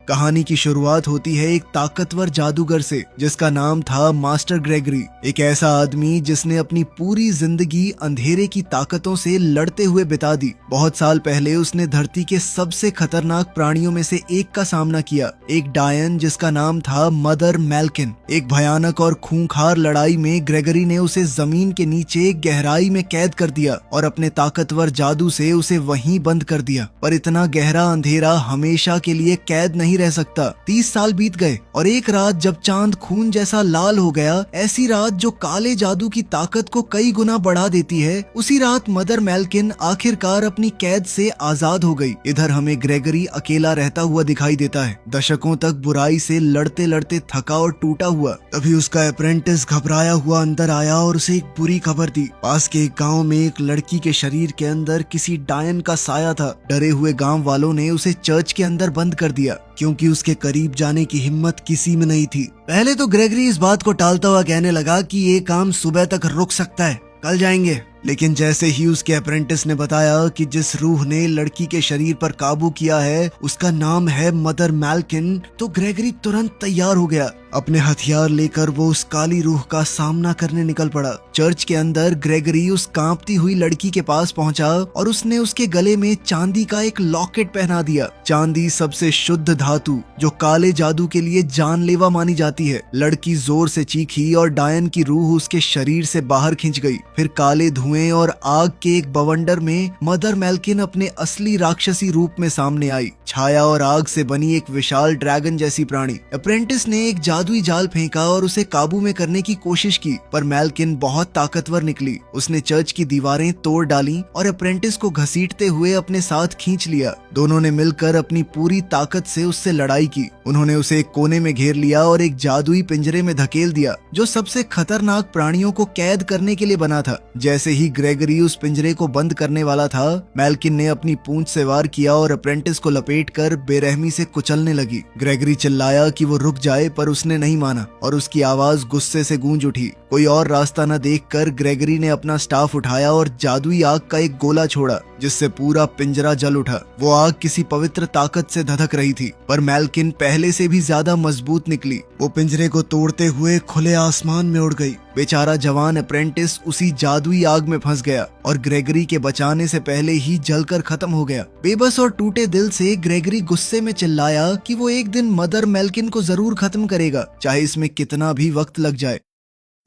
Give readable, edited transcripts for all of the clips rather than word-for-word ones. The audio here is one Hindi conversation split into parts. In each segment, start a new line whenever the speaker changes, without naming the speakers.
कहानी की शुरुआत होती है एक ताकतवर जादूगर से जिसका नाम था मास्टर ग्रेगरी। एक ऐसा आदमी जिसने अपनी पूरी जिंदगी अंधेरे की ताकतों से लड़ते हुए बिता दी। बहुत साल पहले उसने धरती के सबसे खतरनाक प्राणियों में से एक का सामना किया, एक डायन जिसका नाम था मदर मैल्किन। एक भयानक और खूंखार लड़ाई में ग्रेगरी ने उसे जमीन के नीचे गहराई में कैद कर दिया और अपने ताकतवर जादू से उसे वहीं बंद कर दिया। पर इतना गहरा अंधेरा हमेशा के लिए कैद नहीं रह सकता। 30 साल बीत गए और एक रात जब चांद खून जैसा लाल हो गया, ऐसी रात जो काले जादू की ताकत को कई गुना बढ़ा देती है, उसी रात मदर मैल्किन आखिरकार अपनी कैद से आजाद हो गई। इधर हमें ग्रेगरी अकेला रहता हुआ दिखाई देता है, दशकों तक बुराई से लड़ते लड़ते थका और टूटा हुआ। तभी उसका अप्रेंटिस घबराया हुआ अंदर आया और उसे एक बुरी खबर दी। पास के एक गाँव में एक लड़की के शरीर के अंदर किसी डायन का साया था। डरे हुए गाँव वालों ने उसे चर्च के अंदर बंद कर दिया क्योंकि उसके करीब जाने की हिम्मत किसी में नहीं थी। पहले तो ग्रेगरी इस बात को टालता हुआ कहने लगा कि ये काम सुबह तक रुक सकता है, कल जाएंगे। लेकिन जैसे ही उसके अप्रेंटिस ने बताया कि जिस रूह ने लड़की के शरीर पर काबू किया है उसका नाम है मदर मैल्किन, तो ग्रेगरी तुरंत तैयार हो गया। अपने हथियार लेकर वो उस काली रूह का सामना करने निकल पड़ा। चर्च के अंदर ग्रेगरी उस कांपती हुई लड़की के पास पहुंचा और उसने उसके गले में चांदी का एक लॉकेट पहना दिया। चांदी सबसे शुद्ध धातु जो काले जादू के लिए जानलेवा मानी जाती है। लड़की जोर से चीखी और डायन की रूह उसके शरीर से बाहर खिंच गई। फिर काले धुएं और आग के एक बवंडर में मदर मैल्किन अपने असली राक्षसी रूप में सामने आई। छाया और आग से बनी एक विशाल ड्रैगन जैसी प्राणी। अप्रेंटिस ने एक जादुई जाल फेंका और उसे काबू में करने की कोशिश की, पर मैल्किन बहुत ताकतवर निकली। उसने चर्च की दीवारें तोड़ डाली और अप्रेंटिस को घसीटते हुए अपने साथ खींच लिया। दोनों ने मिलकर अपनी पूरी ताकत से उससे लड़ाई की। उन्होंने उसे एक कोने में घेर लिया और एक जादुई पिंजरे में धकेल दिया जो सबसे खतरनाक प्राणियों को कैद करने के लिए बना था। जैसे ही ग्रेगरी उस पिंजरे को बंद करने वाला था, मैल्किन ने अपनी पूंछ से वार किया और अप्रेंटिस को लपेटकर बेरहमी से कुचलने लगी। ग्रेगरी चिल्लाया कि वो रुक जाए, पर उसने नहीं माना और उसकी आवाज गुस्से से गूंज उठी। कोई और रास्ता न देखकर ग्रेगरी ने अपना स्टाफ उठाया और जादुई आग का एक गोला छोड़ा जिससे पूरा पिंजरा जल उठा। वो आग किसी पवित्र ताकत से धधक रही थी, पर मैल्किन पहले से भी ज्यादा मजबूत निकली। वो पिंजरे को तोड़ते हुए खुले आसमान में उड़ गई। बेचारा जवान अप्रेंटिस उसी जादुई आग में फंस गया और ग्रेगरी के बचाने से पहले ही जलकर खत्म हो गया। बेबस और टूटे दिल से ग्रेगरी गुस्से में चिल्लाया कि वो एक दिन मदर मैल्किन को जरूर खत्म करेगा, चाहे इसमें कितना भी वक्त लग जाए।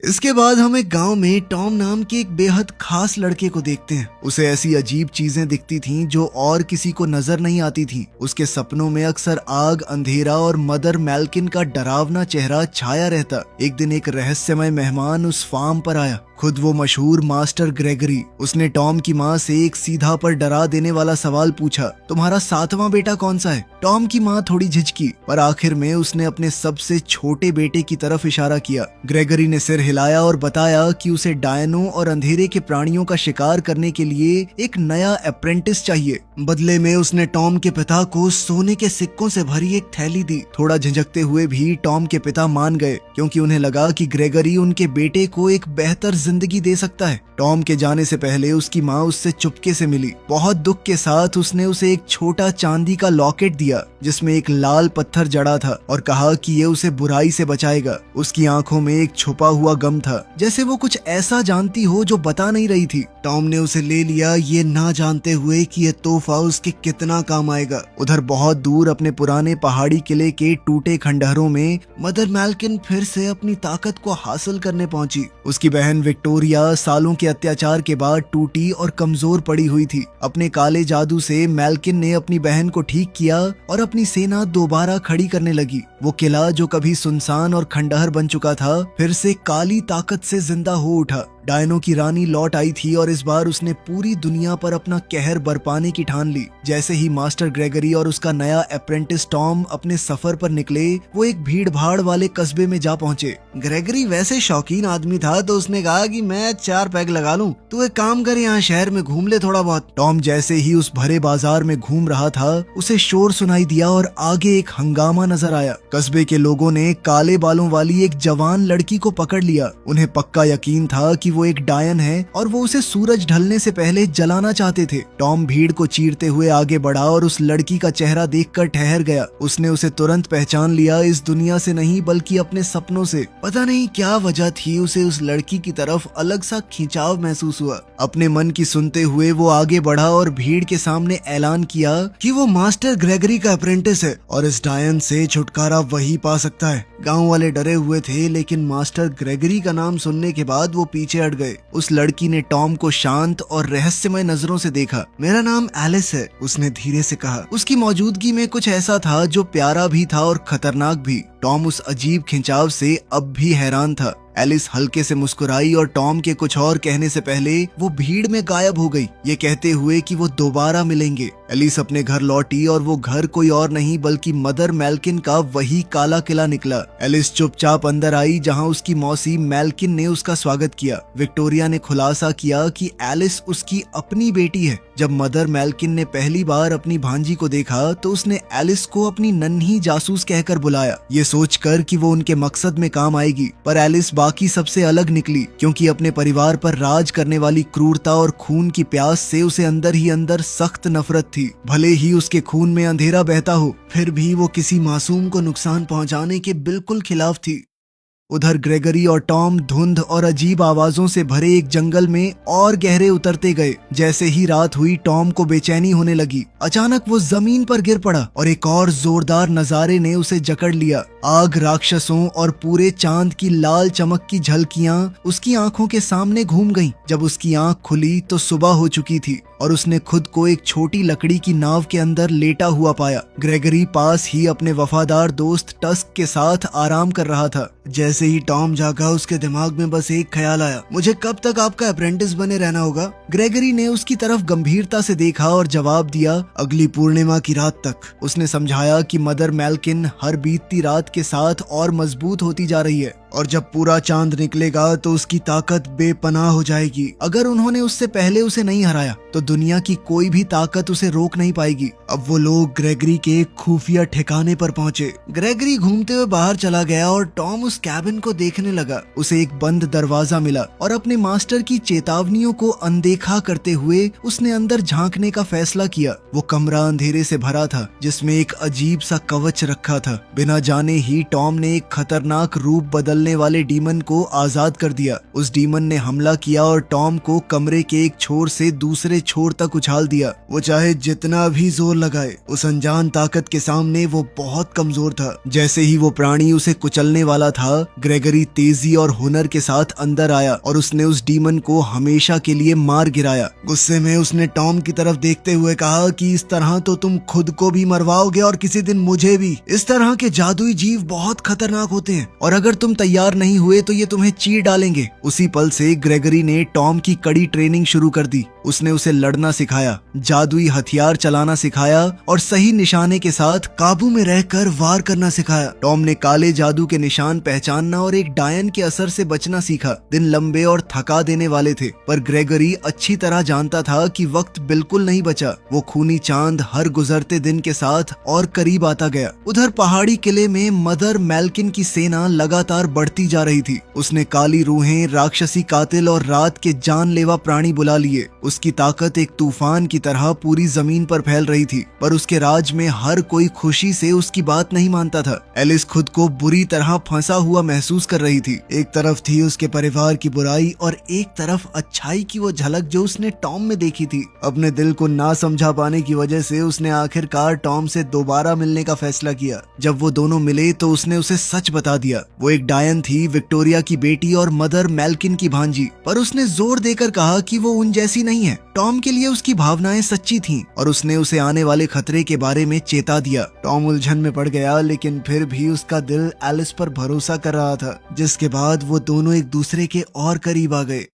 इसके बाद हम एक गांव में टॉम नाम के एक बेहद खास लड़के को देखते हैं। उसे ऐसी अजीब चीजें दिखती थीं जो और किसी को नजर नहीं आती थीं। उसके सपनों में अक्सर आग, अंधेरा और मदर मैल्किन का डरावना चेहरा छाया रहता। एक दिन एक रहस्यमय मेहमान उस फार्म पर आया, खुद वो मशहूर मास्टर ग्रेगरी। उसने टॉम की माँ से एक सीधा पर डरा देने वाला सवाल पूछा, तुम्हारा 7वां बेटा कौन सा है? टॉम की माँ थोड़ी झिझकी, पर आखिर में उसने अपने सबसे छोटे बेटे की तरफ इशारा किया। ग्रेगरी ने सिर हिलाया और बताया कि उसे डायनों और अंधेरे के प्राणियों का शिकार करने के लिए एक नया अप्रेंटिस चाहिए। बदले में उसने टॉम के पिता को सोने के सिक्कों से भरी एक थैली दी। थोड़ा झिझकते हुए भी टॉम के पिता मान गए क्योंकि उन्हें लगा कि ग्रेगरी उनके बेटे को एक बेहतर जिंदगी दे सकता है। टॉम के जाने से पहले उसकी माँ उससे चुपके से मिली। बहुत दुख के साथ उसने उसे एक छोटा चांदी का लॉकेट दिया जिसमें एक लाल पत्थर जड़ा था और कहा कि ये उसे बुराई से बचाएगा। उसकी आंखों में एक छुपा हुआ गम था, जैसे वो कुछ ऐसा जानती हो जो बता नहीं रही थी। टॉम ने उसे ले लिया, ये ना जानते हुए कि ये तोहफा उसके कितना काम आएगा। उधर बहुत दूर अपने पुराने पहाड़ी किले के टूटे खंडहरों में मदर मैल्किन फिर से अपनी ताकत को हासिल करने पहुंची। उसकी बहन विक्टोरिया सालों के अत्याचार के बाद टूटी और कमजोर पड़ी हुई थी। अपने काले जादू से मैल्किन ने अपनी बहन को ठीक किया और अपनी सेना दोबारा खड़ी करने लगी। वो किला जो कभी सुनसान और खंडहर बन चुका था, फिर से काली ताकत से जिंदा हो उठा। डायनों की रानी लौट आई थी और इस बार उसने पूरी दुनिया पर अपना कहर बरपाने की ठान ली। जैसे ही मास्टर ग्रेगरी और उसका नया अप्रेंटिस टॉम अपने सफर पर निकले, वो एक भीड़ भाड़ वाले कस्बे में जा पहुंचे। ग्रेगरी वैसे शौकीन आदमी था तो उसने कहा कि मैं 4 पैग लगा लूं, तू एक काम कर यहाँ शहर में घूम ले थोड़ा बहुत। टॉम जैसे ही उस भरे बाजार में घूम रहा था, उसे शोर सुनाई दिया और आगे एक हंगामा नजर आया। कस्बे के लोगों ने काले बालों वाली एक जवान लड़की को पकड़ लिया। उन्हें पक्का यकीन था कि कि वो एक डायन है और वो उसे सूरज ढलने से पहले जलाना चाहते थे। टॉम भीड़ को चीरते हुए आगे बढ़ा और उस लड़की का चेहरा देखकर ठहर गया। उसने उसे तुरंत पहचान लिया, इस दुनिया से नहीं बल्कि अपने सपनों से। पता नहीं क्या वजह थी, उसे उस लड़की की तरफ अलग सा खिंचाव महसूस हुआ। अपने मन की सुनते हुए वो आगे बढ़ा और भीड़ के सामने ऐलान किया कि वो मास्टर ग्रेगरी का अप्रेंटिस है और इस डायन से छुटकारा वही पा सकता है। गांव वाले डरे हुए थे, लेकिन मास्टर ग्रेगरी का नाम सुनने के बाद वो पीछे हट गए। उस लड़की ने टॉम को शांत और रहस्यमय नजरों से देखा। मेरा नाम एलिस है, उसने धीरे से कहा। उसकी मौजूदगी में कुछ ऐसा था जो प्यारा भी था और खतरनाक भी। टॉम उस अजीब खिंचाव से अब भी हैरान था। एलिस हल्के से मुस्कुराई और टॉम के कुछ और कहने से पहले वो भीड़ में गायब हो गई, ये कहते हुए कि वो दोबारा मिलेंगे। एलिस अपने घर लौटी और वो घर कोई और नहीं बल्कि मदर मेल्किन का वही काला किला निकला। एलिस चुपचाप अंदर आई, जहां उसकी मौसी मेल्किन ने उसका स्वागत किया। विक्टोरिया ने खुलासा किया कि एलिस उसकी अपनी बेटी है। जब मदर मेल्किन ने पहली बार अपनी भांजी को देखा तो उसने एलिस को अपनी नन्ही जासूस कहकर बुलाया, ये सोचकर कि वो उनके मकसद में काम आएगी। पर एलिस बाकी सबसे अलग निकली, क्योंकि अपने परिवार पर राज करने वाली क्रूरता और खून की प्यास से उसे अंदर ही अंदर सख्त नफरत थी। भले ही उसके खून में अंधेरा बहता हो, फिर भी वो किसी मासूम को नुकसान पहुंचाने के बिल्कुल खिलाफ थी। उधर ग्रेगरी और टॉम धुंध और अजीब आवाजों से भरे एक जंगल में और गहरे उतरते गए। जैसे ही रात हुई, टॉम को बेचैनी होने लगी। अचानक वो जमीन पर गिर पड़ा और एक और जोरदार नजारे ने उसे जकड़ लिया। आग, राक्षसों और पूरे चांद की लाल चमक की झलकियां उसकी आंखों के सामने घूम गईं। जब उसकी आंख खुली तो सुबह हो चुकी थी और उसने खुद को एक छोटी लकड़ी की नाव के अंदर लेटा हुआ पाया। ग्रेगरी पास ही अपने वफादार दोस्त टस्क के साथ आराम कर रहा था। जैसे ही टॉम जागा, उसके दिमाग में बस एक ख्याल आया, मुझे कब तक आपका अप्रेंटिस बने रहना होगा? ग्रेगरी ने उसकी तरफ गंभीरता से देखा और जवाब दिया, अगली पूर्णिमा की रात तक। उसने समझाया कि मदर मेल्किन हर बीतती रात के साथ और मजबूत होती जा रही है और जब पूरा चांद निकलेगा तो उसकी ताकत बेपनाह हो जाएगी। अगर उन्होंने उससे पहले उसे नहीं हराया तो दुनिया की कोई भी ताकत उसे रोक नहीं पाएगी। अब वो लोग ग्रेगरी के खुफिया ठिकाने पर पहुंचे। ग्रेगरी घूमते हुए बाहर चला गया और टॉम उस कैबिन को देखने लगा। उसे एक बंद दरवाजा मिला और अपने मास्टर की चेतावनियों को अनदेखा करते हुए उसने अंदर झांकने का फैसला किया। वो कमरा अंधेरे से भरा था, जिसमें एक अजीब सा कवच रखा था। बिना जाने ही टॉम ने एक खतरनाक रूप बदलने वाले डीमन को आजाद कर दिया। उस डीमन ने हमला किया और टॉम को कमरे के एक छोर से दूसरे छोर तक उछाल दिया। वो चाहे जितना भी जोर लगाए, उस अनजान ताकत के सामने वो बहुत कमजोर था। जैसे ही वो प्राणी उसे कुचलने वाला था, ग्रेगरी तेजी और हुनर के साथ अंदर आया और उसने उस डीमन को हमेशा के लिए मार गिराया। गुस्से में उसने टॉम की तरफ देखते हुए कहा कि इस तरह तो तुम खुद को भी मरवाओगे और किसी दिन मुझे भी। इस तरह के जादुई जीव बहुत खतरनाक होते हैं और अगर तुम तैयार नहीं हुए तो ये तुम्हें चीर डालेंगे। उसी पल से ग्रेगरी ने टॉम की कड़ी ट्रेनिंग शुरू कर दी। उसने उसे लड़ना सिखाया, जादुई हथियार चलाना सिखाया और सही निशाने के साथ काबू में रहकर वार करना सिखाया। टॉम ने काले जादू के निशान पहचानना और एक डायन के असर से बचना सीखा। दिन लंबे और थका देने वाले थे, पर ग्रेगरी अच्छी तरह जानता था कि वक्त बिल्कुल नहीं बचा। वो खूनी चांद हर गुजरते दिन के साथ और करीब आता गया। उधर पहाड़ी किले में मदर मेल्किन की सेना लगातार बढ़ती जा रही थी। उसने काली रूहें, राक्षसी कातिल और रात के जानलेवा प्राणी बुला लिए। उसकी ताकत एक तूफान की तरह पूरी जमीन पर फैल रही थी, पर उसके राज में हर कोई खुशी से उसकी बात नहीं मानता था। एलिस खुद को बुरी तरह फंसा हुआ महसूस कर रही थी। एक तरफ थी उसके परिवार की बुराई और एक तरफ अच्छाई की वो झलक जो उसने टॉम में देखी थी। अपने दिल को ना समझा पाने की वजह से उसने आखिरकार टॉम से दोबारा मिलने का फैसला किया। जब वो दोनों मिले तो उसने उसे सच बता दिया। वो एक डायन थी, विक्टोरिया की बेटी और मदर मेल्किन की भांजी, पर उसने जोर देकर कहा कि वो उन जैसी नहीं है। टॉम के लिए उसकी भावनाएं सच्ची थीं और उसने उसे आने वाले खतरे के बारे में चेता दिया। टॉम उलझन में पड़ गया, लेकिन फिर भी उसका दिल एलिस पर भरोसा कर रहा था, जिसके बाद वो दोनों एक दूसरे के और करीब आ गए।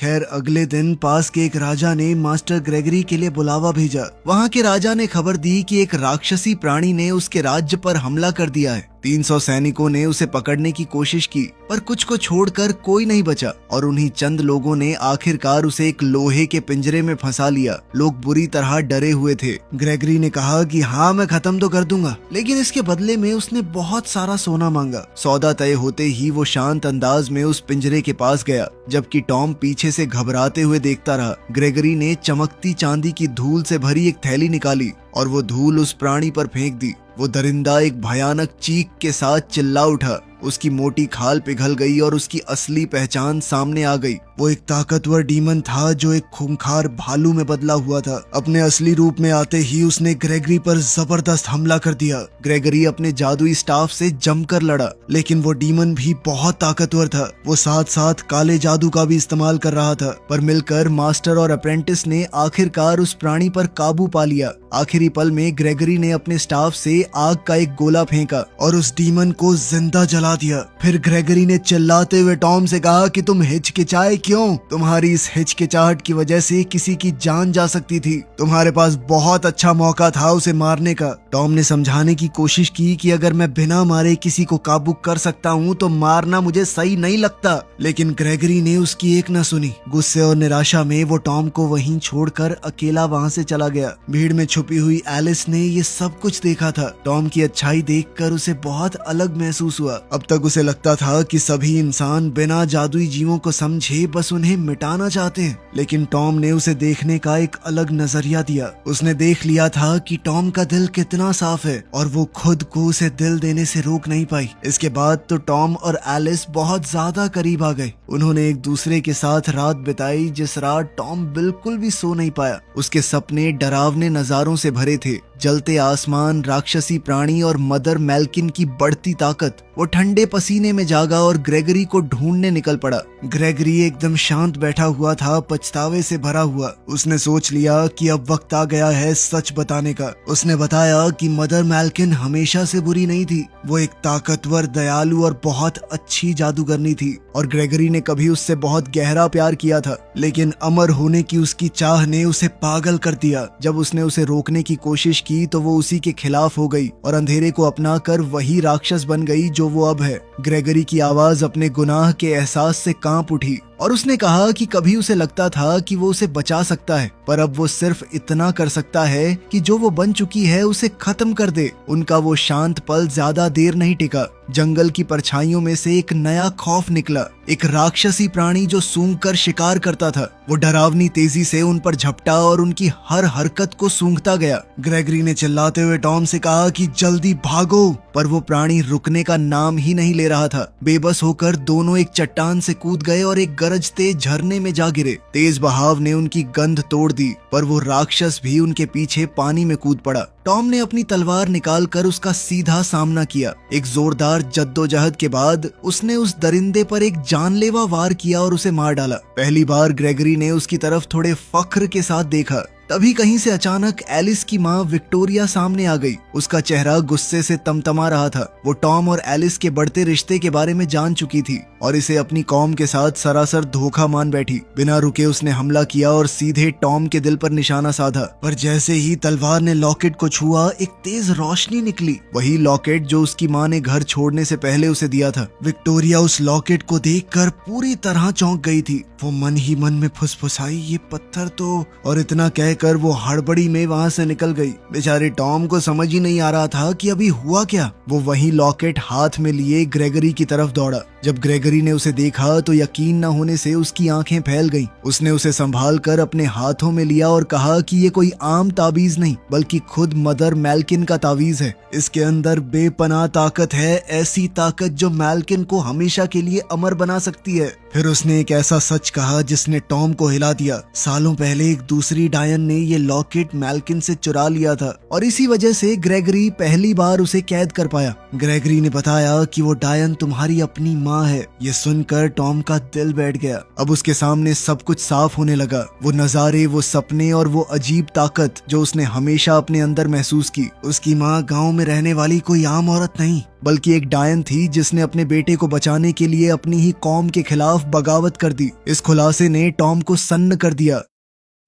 खैर, अगले दिन पास के एक राजा ने मास्टर ग्रेगरी के लिए बुलावा भेजा। वहाँ के राजा ने खबर दी कि एक राक्षसी प्राणी ने उसके राज्य पर हमला कर दिया है। 300 सैनिकों ने उसे पकड़ने की कोशिश की, पर कुछ को छोड़कर कोई नहीं बचा और उन्हीं चंद लोगों ने आखिरकार उसे एक लोहे के पिंजरे में फंसा लिया। लोग बुरी तरह डरे हुए थे। ग्रेगरी ने कहा कि हाँ, मैं खत्म तो कर दूंगा, लेकिन इसके बदले में उसने बहुत सारा सोना मांगा। सौदा तय होते ही वो शांत अंदाज में उस पिंजरे के पास गया, जबकि टॉम पीछे से घबराते हुए देखता रहा। ग्रेगरी ने चमकती चांदी की धूल से भरी एक थैली निकाली और वो धूल उस प्राणी पर फेंक दी। वो दरिंदा एक भयानक चीख के साथ चिल्ला उठा। उसकी मोटी खाल पिघल गई और उसकी असली पहचान सामने आ गई। वो एक ताकतवर डीमन था जो एक खूंखार भालू में बदला हुआ था। अपने असली रूप में आते ही उसने ग्रेगरी पर जबरदस्त हमला कर दिया। ग्रेगरी अपने जादुई स्टाफ से जमकर लड़ा, लेकिन वो डीमन भी बहुत ताकतवर था। वो साथ साथ काले जादू का भी इस्तेमाल कर रहा था, पर मिलकर मास्टर और अप्रेंटिस ने आखिरकार उस प्राणी पर काबू पा लिया। आखिरी पल में ग्रेगरी ने अपने स्टाफ से आग का एक गोला फेंका और उस डीमन को जिंदा जला दिया। फिर ग्रेगरी ने चिल्लाते हुए टॉम से कहा कि तुम हिचकिचाए क्यों? तुम्हारी इस हिचकिचाहट की वजह से किसी की जान जा सकती थी। तुम्हारे पास बहुत अच्छा मौका था उसे मारने का। टॉम ने समझाने की कोशिश की कि अगर मैं बिना मारे किसी को काबू कर सकता हूँ तो मारना मुझे सही नहीं लगता, लेकिन ग्रेगरी ने उसकी एक न सुनी। गुस्से और निराशा में वो टॉम को वहीं छोड़कर अकेला वहाँ से चला गया। भीड़ में छुपी हुई एलिस ने ये सब कुछ देखा था। टॉम की अच्छाई देखकर उसे बहुत अलग महसूस हुआ। अब तक उसे लगता था कि सभी इंसान बिना जादुई जीवों को समझे बस उन्हें मिटाना चाहते हैं, लेकिन टॉम ने उसे देखने का एक अलग नजरिया दिया। उसने देख लिया था कि टॉम का दिल कितना साफ है और वो खुद को उसे दिल देने से रोक नहीं पाई। इसके बाद तो टॉम और एलिस बहुत ज्यादा करीब आ गए। उन्होंने एक दूसरे के साथ रात बिताई, जिस रात टॉम बिल्कुल भी सो नहीं पाया। उसके सपने डरावने नजारों से भरे थे। जलते आसमान, राक्षसी प्राणी और मदर मेल्किन की बढ़ती ताकत। वो ठंडे पसीने में जागा और ग्रेगरी को ढूंढने निकल पड़ा। ग्रेगरी एकदम शांत बैठा हुआ था, पछतावे से भरा हुआ। उसने सोच लिया कि अब वक्त आ गया है सच बताने का। उसने बताया कि मदर मेल्किन हमेशा से बुरी नहीं थी। वो एक ताकतवर, दयालु और बहुत अच्छी जादूगरनी थी और ग्रेगरी ने कभी उससे बहुत गहरा प्यार किया था, लेकिन अमर होने की उसकी चाह ने उसे पागल कर दिया। जब उसने उसे रोकने की कोशिश की तो वो उसी के खिलाफ हो गई और अंधेरे को अपनाकर वही राक्षस बन गई जो वो अब है। ग्रेगरी की आवाज अपने गुनाह के एहसास से कांप उठी और उसने कहा कि कभी उसे लगता था कि वो उसे बचा सकता है, पर अब वो सिर्फ इतना कर सकता है कि जो वो बन चुकी है उसे खत्म कर दे। उनका वो शांत पल ज्यादा देर नहीं टिका। जंगल की परछाइयों में से एक नया खौफ निकला, एक राक्षसी प्राणी जो सूंघकर शिकार करता था। वो डरावनी तेजी से उन पर झपटा और उनकी हर हरकत को सूंघता गया। ग्रेगरी ने चिल्लाते हुए टॉम से कहा कि जल्दी भागो, पर वो प्राणी रुकने का नाम ही नहीं ले रहा था। बेबस होकर दोनों एक चट्टान से कूद गए और एक गरजते झरने में जा गिरे। तेज बहाव ने उनकी गंध तोड़ दी, पर वो राक्षस भी उनके पीछे पानी में कूद पड़ा। टॉम ने अपनी तलवार निकालकर उसका सीधा सामना किया। एक जोरदार जद्दोजहद के बाद उसने उस दरिंदे पर एक जानलेवा वार किया और उसे मार डाला। पहली बार ग्रेगरी ने उसकी तरफ थोड़े फख्र के साथ देखा। तभी कहीं से अचानक एलिस की माँ विक्टोरिया सामने आ गई। उसका चेहरा गुस्से से तमतमा रहा था। वो टॉम और एलिस के बढ़ते रिश्ते के बारे में जान चुकी थी और इसे अपनी कौम के साथ सरासर धोखा मान बैठी। बिना रुके उसने हमला किया और सीधे टॉम के दिल पर निशाना साधा, पर जैसे ही तलवार ने लॉकेट को छुआ, एक तेज रोशनी निकली। वही लॉकेट जो उसकी माँ ने घर छोड़ने से पहले उसे दिया था। विक्टोरिया उस लॉकेट को देखकर पूरी तरह चौंक गई थी। वो मन ही मन में फुसफुसाई, ये पत्थर तो, और इतना कहकर वो हड़बड़ी में वहां से निकल गई। बेचारे टॉम को समझ ही नहीं आ रहा था कि अभी हुआ क्या। वो वही लॉकेट हाथ में लिए ग्रेगरी की तरफ दौड़ा। जब ग्रेगरी ने उसे देखा तो यकीन न होने से उसकी आंखें फैल गईं। उसने उसे संभाल कर अपने हाथों में लिया और कहा कि ये कोई आम ताबीज नहीं, बल्कि खुद मदर मेल्किन का तावीज है। इसके अंदर बेपनाह ताकत है, ऐसी ताकत जो मेल्किन को हमेशा के लिए अमर बना सकती है। फिर उसने एक ऐसा सच कहा जिसने टॉम को हिला दिया। सालों पहले एक दूसरी डायन ने ये लॉकेट मेल्किन से चुरा लिया था और इसी वजह से ग्रेगरी पहली बार उसे कैद कर पाया। ग्रेगरी ने बताया कि वो डायन तुम्हारी अपनी माँ है। ये सुनकर टॉम का दिल बैठ गया। अब उसके सामने सब कुछ साफ होने लगा। वो नजारे, वो सपने और वो अजीब ताकत जो उसने हमेशा अपने अंदर महसूस की। उसकी माँ गाँव में रहने वाली कोई आम औरत नहीं, बल्कि एक डायन थी जिसने अपने बेटे को बचाने के लिए अपनी ही कौम के खिलाफ बगावत कर दी। इस खुलासे ने टॉम को सन्न कर दिया।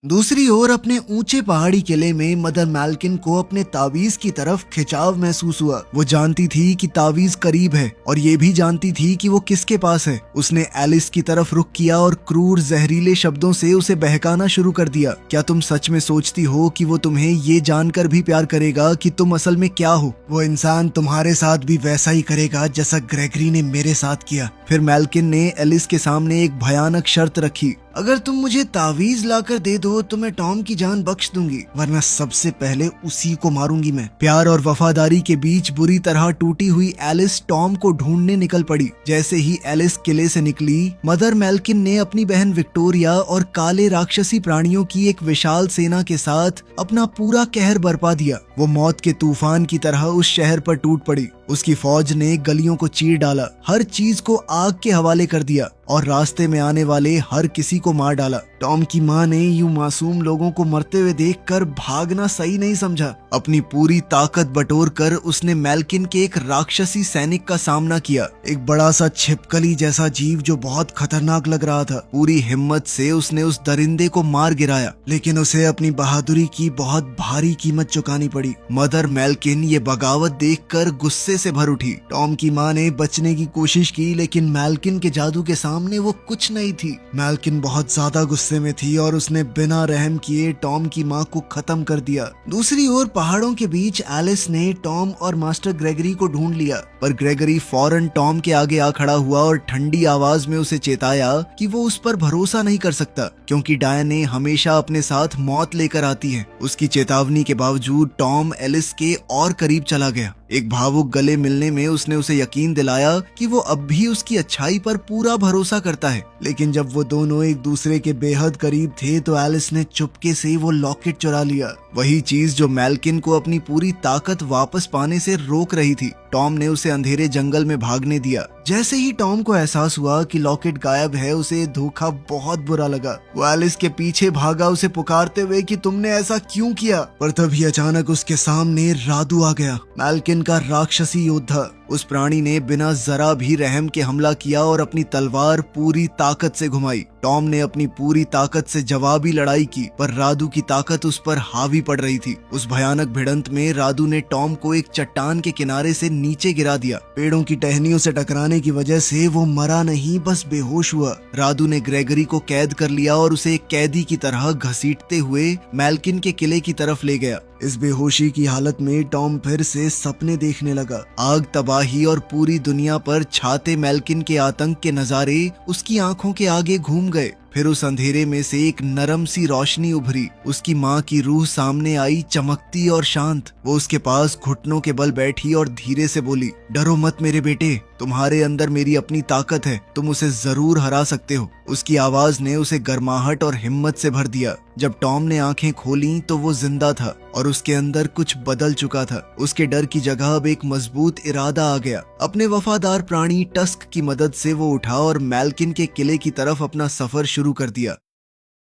दूसरी ओर अपने ऊंचे पहाड़ी किले में मदर मैल्किन को अपने तावीज की तरफ खिंचाव महसूस हुआ। वो जानती थी कि तावीज करीब है और ये भी जानती थी कि वो किसके पास है। उसने एलिस की तरफ रुख किया और क्रूर जहरीले शब्दों से उसे बहकाना शुरू कर दिया। क्या तुम सच में सोचती हो कि वो तुम्हें ये जानकर भी प्यार करेगा कि तुम असल में क्या हो? वो इंसान तुम्हारे साथ भी वैसा ही करेगा जैसा ग्रेगरी ने मेरे साथ किया। फिर मैल्किन ने एलिस के सामने एक भयानक शर्त रखी। अगर तुम मुझे तावीज लाकर दे दो तो मैं टॉम की जान बख्श दूंगी, वरना सबसे पहले उसी को मारूंगी मैं। प्यार और वफादारी के बीच बुरी तरह टूटी हुई एलिस टॉम को ढूंढने निकल पड़ी। जैसे ही एलिस किले से निकली, मदर मैल्किन ने अपनी बहन विक्टोरिया और काले राक्षसी प्राणियों की एक विशाल सेना के साथ अपना पूरा कहर बरपा दिया। वो मौत के तूफान की तरह उस शहर पर टूट पड़ी। उसकी फौज ने गलियों को चीर डाला, हर चीज को आग के हवाले कर दिया और रास्ते में आने वाले हर किसी को मार डाला। टॉम की माँ ने यूं मासूम लोगों को मरते हुए देखकर भागना सही नहीं समझा। अपनी पूरी ताकत बटोर कर उसने मैल्किन के एक राक्षसी सैनिक का सामना किया, एक बड़ा सा छिपकली जैसा जीव जो बहुत खतरनाक लग रहा था। पूरी हिम्मत से उसने उस दरिंदे को मार गिराया, लेकिन उसे अपनी बहादुरी की बहुत भारी कीमत चुकानी पड़ी। मदर मैल्किन ये बगावत देखकर गुस्से से भर उठी। टॉम की माँ ने बचने की कोशिश की, लेकिन मैल्किन के जादू के सामने वो कुछ नहीं थी। मैल्किन बहुत ज्यादा गुस्से में थी और उसने बिना रहम किए टॉम की माँ को खत्म कर दिया। दूसरी ओर पहाड़ों के बीच एलिस ने टॉम और मास्टर ग्रेगरी को ढूंढ लिया, पर ग्रेगरी फौरन टॉम के आगे आ खड़ा हुआ और ठंडी आवाज में उसे चेताया कि वो उस पर भरोसा नहीं कर सकता, क्योंकि डायने हमेशा अपने साथ मौत लेकर आती है। उसकी चेतावनी के बावजूद टॉम एलिस के और करीब चला गया। एक भावुक गले मिलने में उसने उसे यकीन दिलाया कि वो अब भी उसकी अच्छाई पर पूरा भरोसा करता है। लेकिन जब वो दोनों एक दूसरे के बेहद करीब थे तो एलिस ने चुपके से वो लॉकेट चुरा लिया, वही चीज जो मैल्किन को अपनी पूरी ताकत वापस पाने से रोक रही थी। टॉम ने उसे अंधेरे जंगल में भागने दिया। जैसे ही टॉम को एहसास हुआ कि लॉकेट गायब है, उसे धोखा बहुत बुरा लगा। वो एलिस के पीछे भागा, उसे पुकारते हुए कि तुमने ऐसा क्यों किया। पर तभी अचानक उसके सामने रादू आ गया, मैल्किन का राक्षसी योद्धा। उस प्राणी ने बिना जरा भी रहम के हमला किया और अपनी तलवार पूरी ताकत से घुमाई। टॉम ने अपनी पूरी ताकत से जवाबी लड़ाई की, पर रादू की ताकत उस पर हावी पड़ रही थी। उस भयानक भिड़ंत में रादू ने टॉम को एक चट्टान के किनारे से नीचे गिरा दिया। पेड़ों की टहनियों से टकराने की वजह से वो मरा नहीं, बस बेहोश हुआ। रादू ने ग्रेगरी को कैद कर लिया और उसे एक कैदी की तरह घसीटते हुए मैल्किन के किले की तरफ ले गया। इस बेहोशी की हालत में टॉम फिर से सपने देखने लगा। आग, तबाही और पूरी दुनिया पर छाते मैल्किन के आतंक के नजारे उसकी आंखों के आगे घूम गए। फिर उस अंधेरे में से एक नरम सी रोशनी उभरी। उसकी माँ की रूह सामने आई, चमकती और शांत। वो उसके पास घुटनों के बल बैठी और धीरे से बोली, डरो मत मेरे बेटे, तुम्हारे अंदर मेरी अपनी ताकत है, तुम उसे जरूर हरा सकते हो। उसकी आवाज ने उसे गर्माहट और हिम्मत से भर दिया। जब टॉम ने आंखें खोली तो वो जिंदा था और उसके अंदर कुछ बदल चुका था। उसके डर की जगह अब एक मजबूत इरादा आ गया। अपने वफादार प्राणी टस्क की मदद से वो उठा और मैल्किन के किले की तरफ अपना सफर शुरू कर दिया।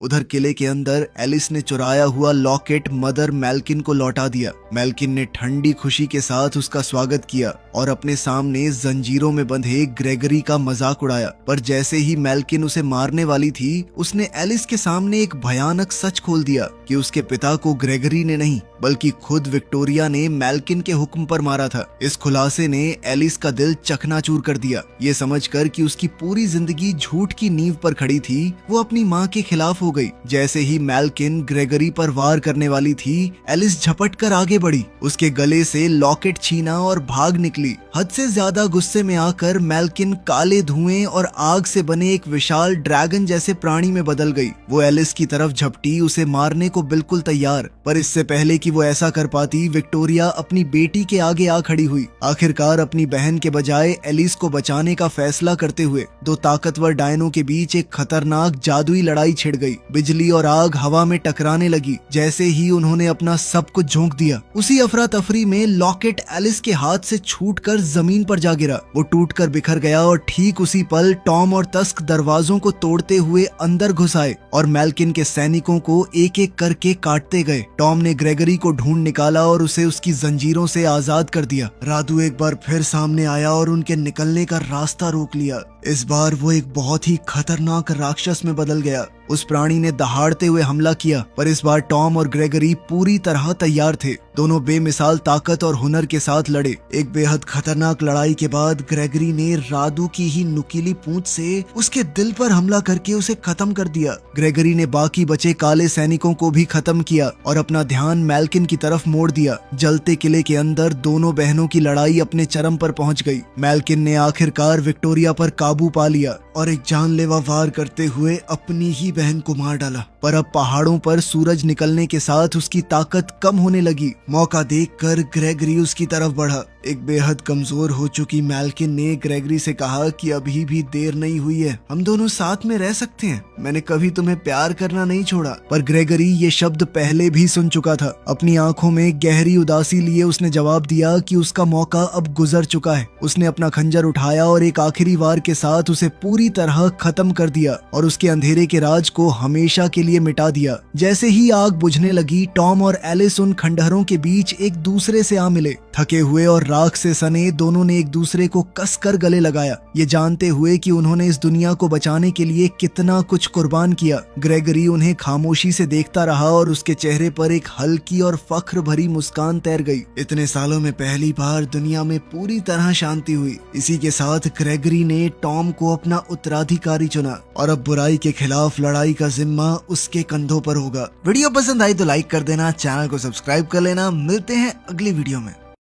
उधर किले के अंदर एलिस ने चुराया हुआ लॉकेट मदर मैल्किन को लौटा दिया। मैल्किन ने ठंडी खुशी के साथ उसका स्वागत किया और अपने सामने जंजीरों में बंधे ग्रेगरी का मजाक उड़ाया। पर जैसे ही मैल्किन उसे मारने वाली थी, उसने एलिस के सामने एक भयानक सच खोल दिया कि उसके पिता को ग्रेगरी ने नहीं बल्कि खुद विक्टोरिया ने मैल्किन के हुक्म पर मारा था। इस खुलासे ने एलिस का दिल चकनाचूर कर दिया। ये समझकर कि उसकी पूरी जिंदगी झूठ की नींव पर खड़ी थी, वो अपनी माँ के खिलाफ हो गई। जैसे ही मैल्किन ग्रेगरी पर वार करने वाली थी, एलिस झपट कर आगे बढ़ी, उसके गले से लॉकेट छीना और भाग निकली। हद से ज्यादा गुस्से में आकर मैल्किन काले धुएं और आग से बने एक विशाल ड्रैगन जैसे प्राणी में बदल गई। वो एलिस की तरफ झपटी, उसे मारने को बिल्कुल तैयार। पर इससे पहले कि वो ऐसा कर पाती, विक्टोरिया अपनी बेटी के आगे आ खड़ी हुई। आखिरकार अपनी बहन के बजाय एलिस को बचाने का फैसला करते हुए दो ताकतवर डायनों के बीच एक खतरनाक जादुई लड़ाई छिड़ गई। बिजली और आग हवा में टकराने लगी। जैसे ही उन्होंने अपना सब कुछ झोंक दिया, उसी अफरा तफरी में लॉकेट एलिस के हाथ से छूटकर जमीन पर जा गिरा। वो टूटकर बिखर गया और ठीक उसी पल टॉम और टस्क दरवाजों को तोड़ते हुए अंदर घुस आए और मैल्किन के सैनिकों को एक एक करके काटते गए। टॉम ने ग्रेगरी को ढूंढ निकाला और उसे उसकी जंजीरों से आजाद कर दिया। रादू एक बार फिर सामने आया और उनके निकलने का रास्ता रोक लिया। इस बार वो एक बहुत ही खतरनाक राक्षस में बदल गया। उस प्राणी ने दहाड़ते हुए हमला किया, पर इस बार टॉम और ग्रेगरी पूरी तरह तैयार थे। दोनों बेमिसाल ताकत और हुनर के साथ लड़े। एक बेहद खतरनाक लड़ाई के बाद ग्रेगरी ने रादू की ही नुकीली पूंछ से उसके दिल पर हमला करके उसे खत्म कर दिया। ग्रेगरी ने बाकी बचे काले सैनिकों को भी खत्म किया और अपना ध्यान मैल्किन की तरफ मोड़ दिया। जलते किले के अंदर दोनों बहनों की लड़ाई अपने चरम पर पहुंच गई। मैल्किन ने आखिरकार विक्टोरिया पर काबू पा लिया और एक जानलेवा वार करते हुए अपनी ही बहन को मार डाला। पर अब पहाड़ों पर सूरज निकलने के साथ उसकी ताकत कम होने लगी। मौका देखकर ग्रेगरी उसकी तरफ बढ़ा। एक बेहद कमजोर हो चुकी मैल्किन ने ग्रेगरी से कहा कि अभी भी देर नहीं हुई है, हम दोनों साथ में रह सकते हैं। मैंने कभी तुम्हें प्यार करना नहीं छोड़ा। पर ग्रेगरी ये शब्द पहले भी सुन चुका था। अपनी आंखों में गहरी उदासी लिए उसने जवाब दिया कि उसका मौका अब गुजर चुका है। उसने अपना खंजर उठाया और एक आखिरी वार के साथ उसे पूरी तरह खत्म कर दिया और उसके अंधेरे के राज को हमेशा के लिए मिटा दिया। जैसे ही आग बुझने लगी, टॉम और एलिस उन खंडहरों के बीच एक दूसरे से आ मिले। थके हुए और राख से सने दोनों ने एक दूसरे को कसकर गले लगाया, ये जानते हुए कि उन्होंने इस दुनिया को बचाने के लिए कितना कुछ कुर्बान किया। ग्रेगरी उन्हें खामोशी से देखता रहा और उसके चेहरे पर एक हल्की और फख्र भरी मुस्कान तैर गई। इतने सालों में पहली बार दुनिया में पूरी तरह शांति हुई। इसी के साथ ग्रेगरी ने टॉम को अपना उत्तराधिकारी चुना और अब बुराई के खिलाफ लड़ाई का जिम्मा उसके कंधों पर होगा। वीडियो पसंद आई तो लाइक कर देना, चैनल को सब्सक्राइब कर लेना। मिलते हैं अगली वीडियो में।